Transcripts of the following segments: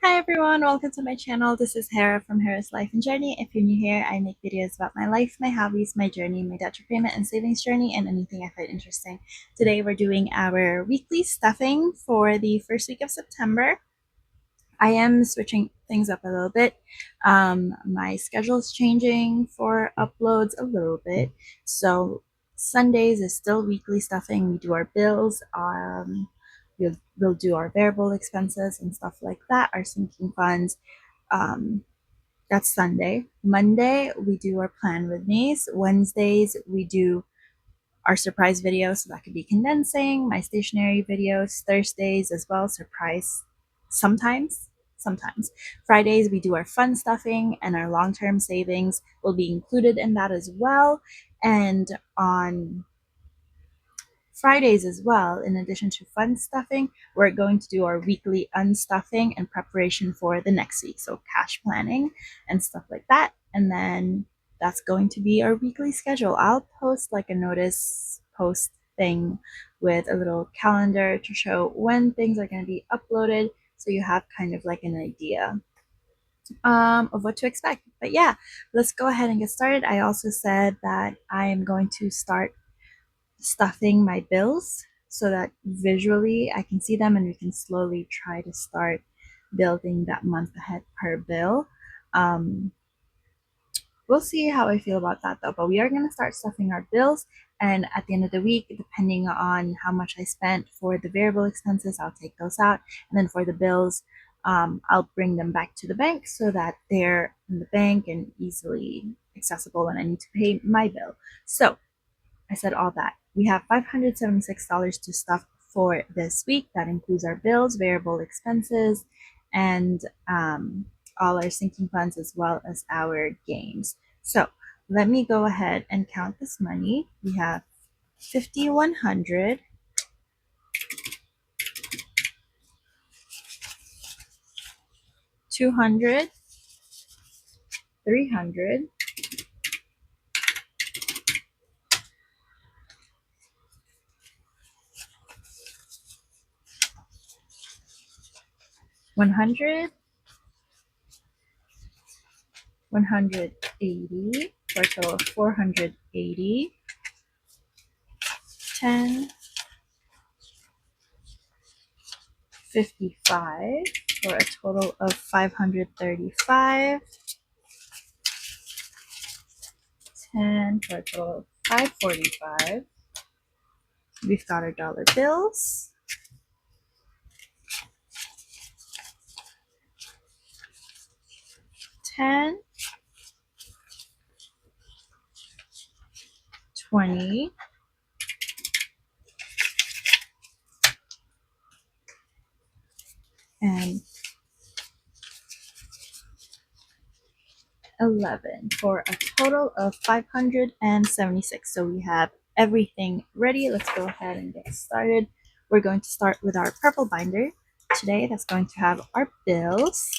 Hi everyone, welcome to my channel. This is Hera from Hera's Life and Journey. If you're new here, I make videos about my life, my hobbies, my journey, my debt repayment and savings journey, and anything I find interesting. Today we're doing our weekly stuffing for the first week of September. I am switching things up a little bit. My schedule's changing for uploads a little bit. So Sundays is still weekly stuffing. We do our bills. We'll do our variable expenses and stuff like that, our sinking funds. Um, that's Sunday. Monday, we do our plan with me's. Wednesdays, we do our surprise videos. So that could be condensing, my stationery videos. Thursdays as well, surprise sometimes. Sometimes. Fridays, we do our fun stuffing, and our long-term savings will be included in that as well. And on Fridays as well, in addition to fun stuffing, we're going to do our weekly unstuffing and preparation for the next week. So cash planning and stuff like that. And then that's going to be our weekly schedule. I'll post like a notice post thing with a little calendar to show when things are going to be uploaded, so you have kind of like an idea of what to expect. But yeah, let's go ahead and get started. I also said that I am going to start stuffing my bills so that visually I can see them and we can slowly try to start building that month ahead per bill. We'll see how I feel about that though, but we are going to start stuffing our bills, and at the end of the week, depending on how much I spent for the variable expenses, I'll take those out, and then for the bills, I'll bring them back to the bank so that they're in the bank and easily accessible when I need to pay my bill. So I said all that. We have $576 to stuff for this week. That includes our bills, variable expenses, and all our sinking funds, as well as our games. So let me go ahead and count this money. We have 5,100, 200, 300, 100, 180, for a total of 480, 10, 55, for a total of 535, 10 for a total of 545. We've got our dollar bills. $10, $20, and 11 for a total of 576. So we have everything ready. Let's go ahead and get started. We're going to start with our purple binder today. That's going to have our bills.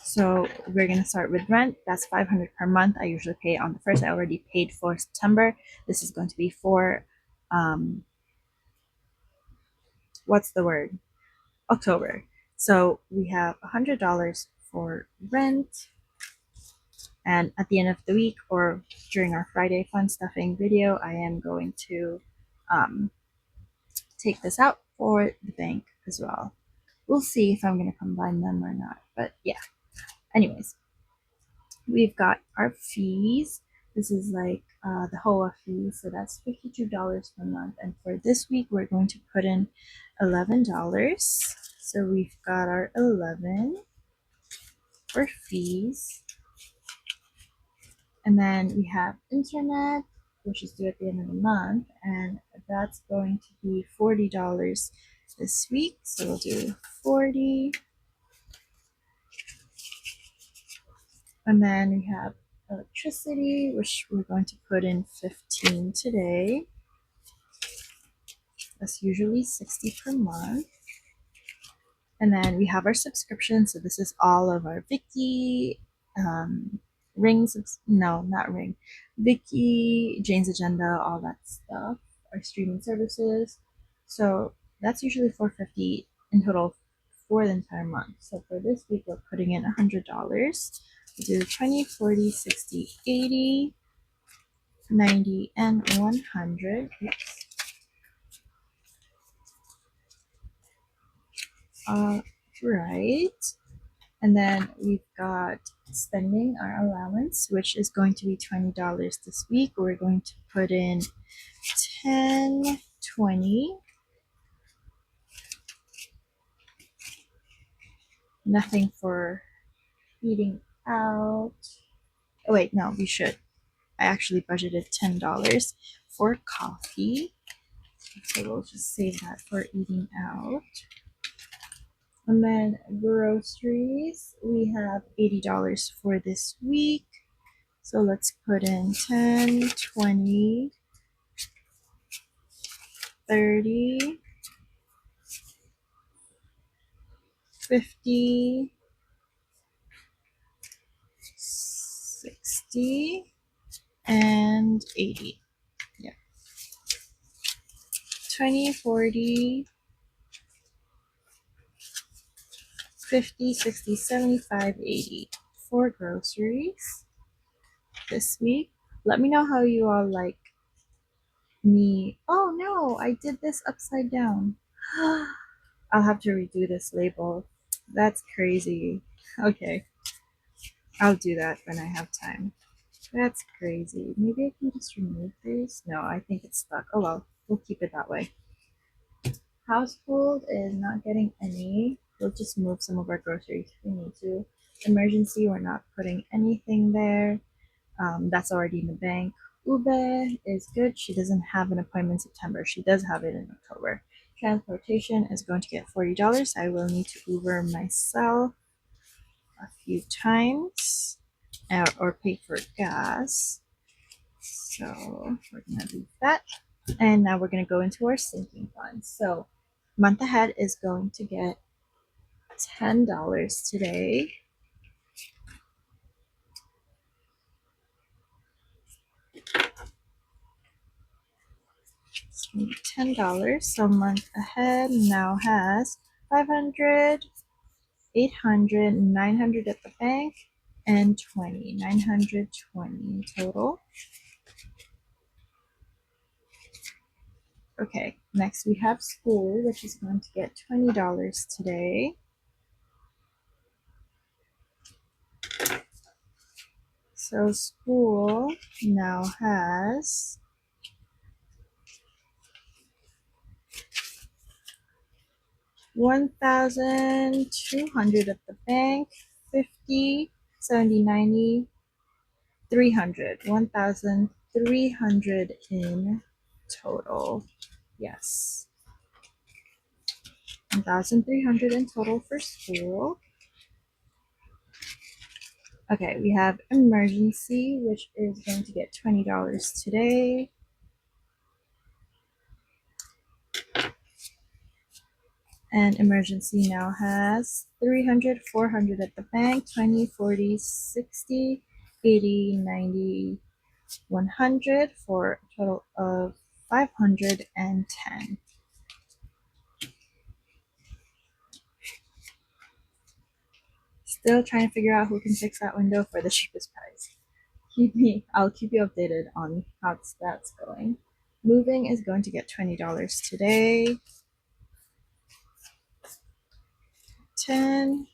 So we're going to start with rent. That's 500 per month. I usually pay on the first. I already paid for September. This is going to be for what's the word? October. So we have $100 for rent. And at the end of the week, or during our Friday fun stuffing video, I am going to take this out for the bank as well. We'll see if I'm going to combine them or not. But yeah. Anyways, we've got our fees. This is like the HOA fee, so that's $52 per month. And for this week, we're going to put in $11. So we've got our 11 for fees. And then we have internet, which is due at the end of the month, and that's going to be $40 this week. So we'll do 40. And then we have electricity, which we're going to put in 15 today. That's usually 60 per month. And then we have our subscription. So this is all of our Viki, not Ring, Viki, Jane's Agenda, all that stuff, our streaming services. So that's usually $450 in total for the entire month. So for this week, we're putting in $100. We do 20, 40, 60, 80, 90, and 100. Oops. Right. And then we've got spending our allowance, which is going to be $20 this week. We're going to put in 10, 20. Nothing for eating out. Oh, wait, no, we should. I actually budgeted $10 for coffee. So we'll just save that for eating out. And then groceries, we have $80 for this week. So let's put in 10, 20, 30, 50, 60, and 80. Yeah. 20, 40, 50, 60, 75, 80 for groceries this week. Let me know how you all like me. Oh no, I did this upside down. I'll have to redo this label. That's crazy. Okay, I'll do that when I have time. That's crazy. Maybe I can just remove this. No, I think it's stuck. Oh well, we'll keep it that way. Household is not getting any. We'll just move some of our groceries if we need to. Emergency, we're not putting anything there. That's already in the bank. Ube is good. She doesn't have an appointment in September. She does have it in October. Transportation is going to get $40. I will need to Uber myself a few times or pay for gas. So we're going to leave that. And now we're going to go into our sinking funds. So month ahead is going to get $10 today. It's going to be $10. So month ahead now has 500, 800, 900 at the bank, and 20. 920 in total. Okay, next we have school, which is going to get $20 today. So school now has 1,200 at the bank, 50, 70, 90, 300. 1,300 in total. Yes. 1,300 in total for school. Okay, we have emergency, which is going to get $20 today. And emergency now has 300, 400 at the bank, 20, 40, 60, 80, 90, 100 for a total of 510. Still trying to figure out who can fix that window for the cheapest price. I'll keep you updated on how that's going. Moving is going to get $20 today. 10,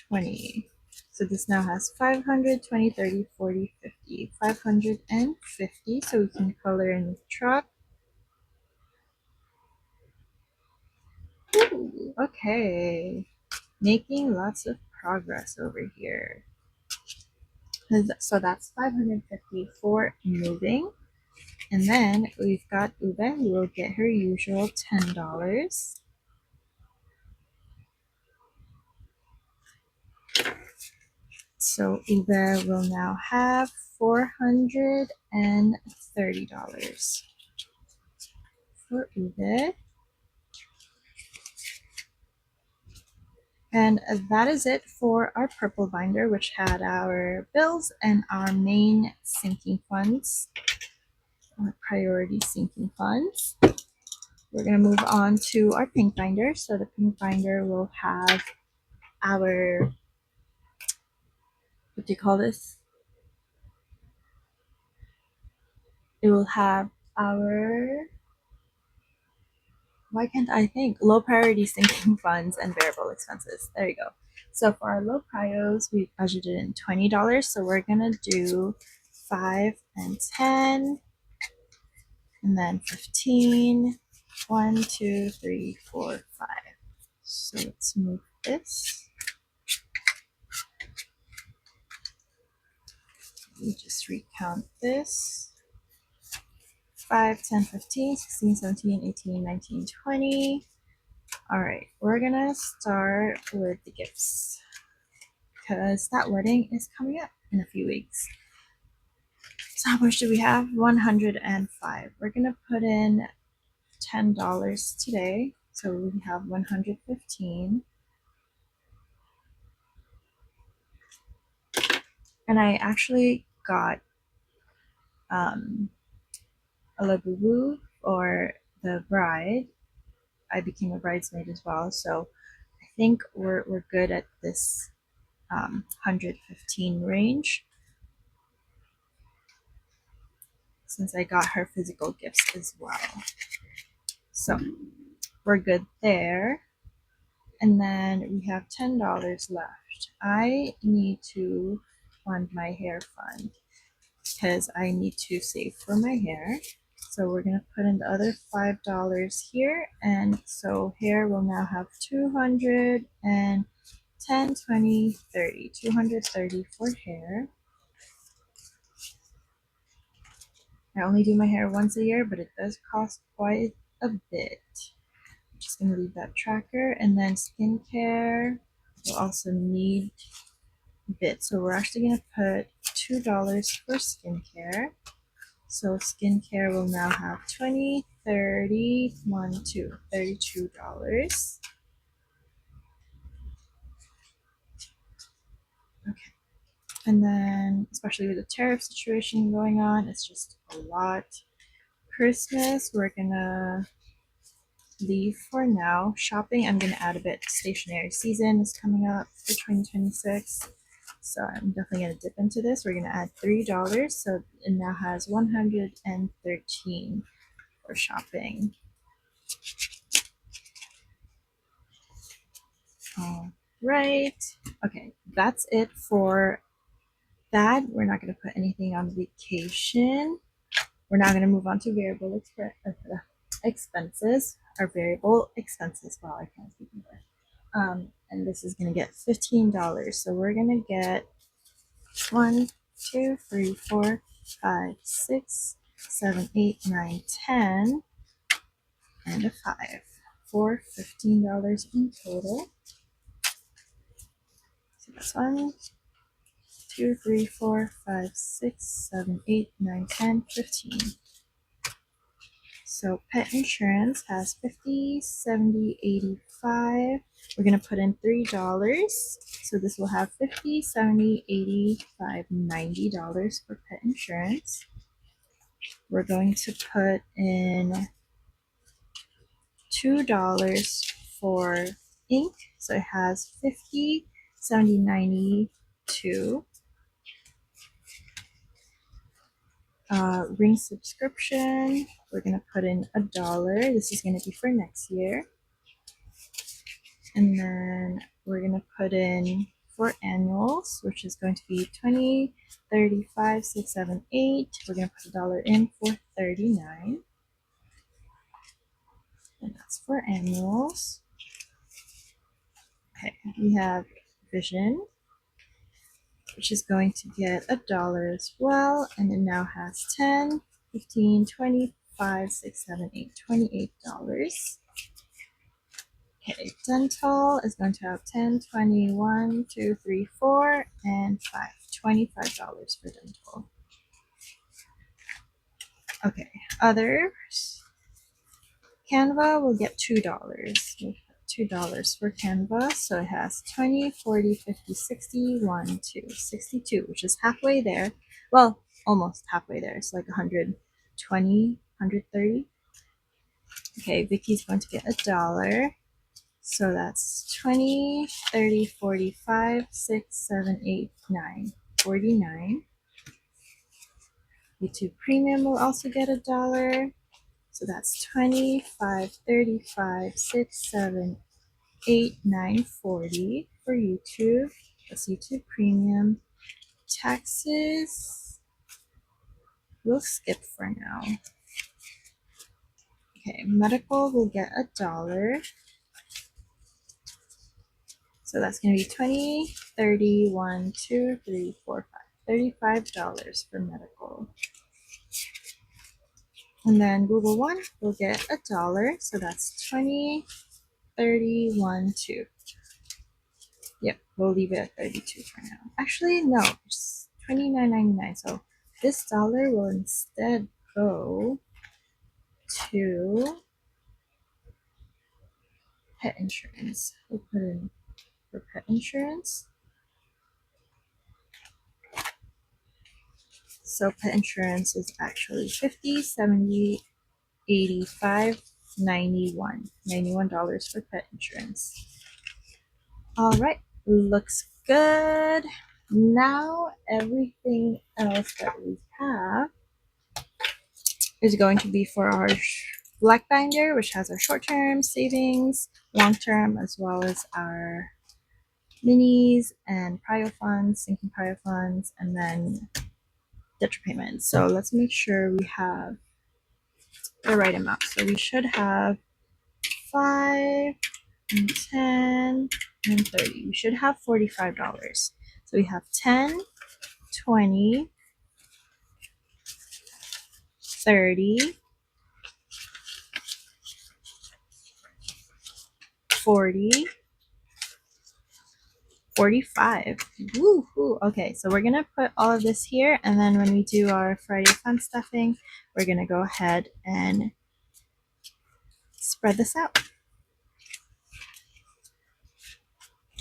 20. So this now has 500, 20, 30, 40, 50. 550. So we can color in the truck. Ooh, okay. Making lots of progress over here. So that's 550 for moving. And then we've got Ube, who will get her usual $10. So Ube will now have $430 for Ube. And that is it for our purple binder, which had our bills and our main sinking funds, our priority sinking funds. we're going to move on to our pink binder. So the pink binder will have our, what do you call this? It will have our, why can't I think? Low priority sinking funds and variable expenses. There you go. So for our low prios, we budgeted in $20. So we're gonna do 5 and 10, and then 15. 1, 2, 3, 4, 5. So let's move this. Let me just recount this. 5, 10, 15, 16, 17, 18, 19, 20. All right, we're gonna start with the gifts because that wedding is coming up in a few weeks. So how much do we have? 105. We're gonna put in $10 today, so we have 115. And I actually got a labubu for the bride. I became a bridesmaid as well, so I think we're good at this 115 range since I got her physical gifts as well. So we're good there. And then we have $10 left. I need to fund my hair fund because I need to save for my hair. So we're gonna put in the other $5 here, and so hair will now have 200 and 10, 20, 30. 230 for hair. I only do my hair once a year, but it does cost quite a bit. I'm just gonna leave that tracker, and then skincare. We'll also need a bit, so we're actually gonna put $2 for skincare. So skincare will now have 20, 30, 1, 2, $32. Okay. And then, especially with the tariff situation going on, it's just a lot. Christmas, we're gonna leave for now. Shopping, I'm gonna add a bit. Stationery season is coming up for 2026. So I'm definitely gonna dip into this. We're gonna add $3. So it now has 113 for shopping. All right. Okay, that's it for that. We're not going to put anything on vacation. We're now going to move on to variable expenses. Our variable expenses. Wow, I can't speak English. And this is going to get $15. So we're going to get 1, 2, 3, 4, 5, 6, 7, 8, 9, 10, and a 5 for $15 in total. So that's 1, 2, 3, 4, 5, 6, 7, 8, 9, 10, 15. So pet insurance has 50, 70, 85. We're going to put in $3. So this will have 50, 70, 85, $90 for pet insurance. We're going to put in $2 for ink. So it has 50, 70, 92. Ring subscription, we're going to put in $1. This is going to be for next year. And then we're going to put in for annuals, which is going to be 20, 35, 6, 7, 8. We're going to put $1 in for 39. And that's for annuals. Okay, we have vision, which is going to get $1 as well. And it now has 10, 15, 20, 5, 6, 7, 8, $28. Okay, dental is going to have 10, 20, 1, 2, 3, 4, and 5. $25 for dental. Okay, others. Canva will get $2. We'll put $2 for Canva. So it has 20, 40, 50, 60, 1, 2, 62, which is halfway there. Well, almost halfway there. It's like 120, 130. Okay, Vicky's going to get $1. So that's 20, 30, 45, 6, 7, 8, 9, 49. YouTube Premium will also get $1. So that's 25, 35, 6, 7, 8, 9, 40 for YouTube. That's YouTube Premium. Taxes, we'll skip for now. Okay, medical will get $1. So that's going to be 20, 30, 1, 2, 3, 4, 5. $35 for medical. And then Google One will get $1. So that's 20, 30, 1, 2. Yep, we'll leave it at 32 for now. Actually, no, it's $29.99. So this dollar will instead go to pet insurance. We'll put in for pet insurance. So pet insurance is actually 50, 70, 85, 91. $91 for pet insurance. All right, looks good. Now everything else that we have is going to be for our black binder, which has our short-term savings, long-term, as well as our minis and prio funds, sinking prio funds, and then debt repayment. So let's make sure we have the right amount. So we should have 5 and 10 and 30. We should have $45. So we have 10, 20, 30, 40, 45. Woohoo! Okay, so we're gonna put all of this here, and then when we do our Friday fun stuffing, we're gonna go ahead and spread this out.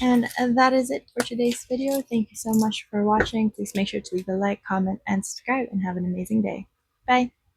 And that is it for today's video. Thank you so much for watching. Please make sure to leave a like, comment, and subscribe, and have an amazing day. Bye!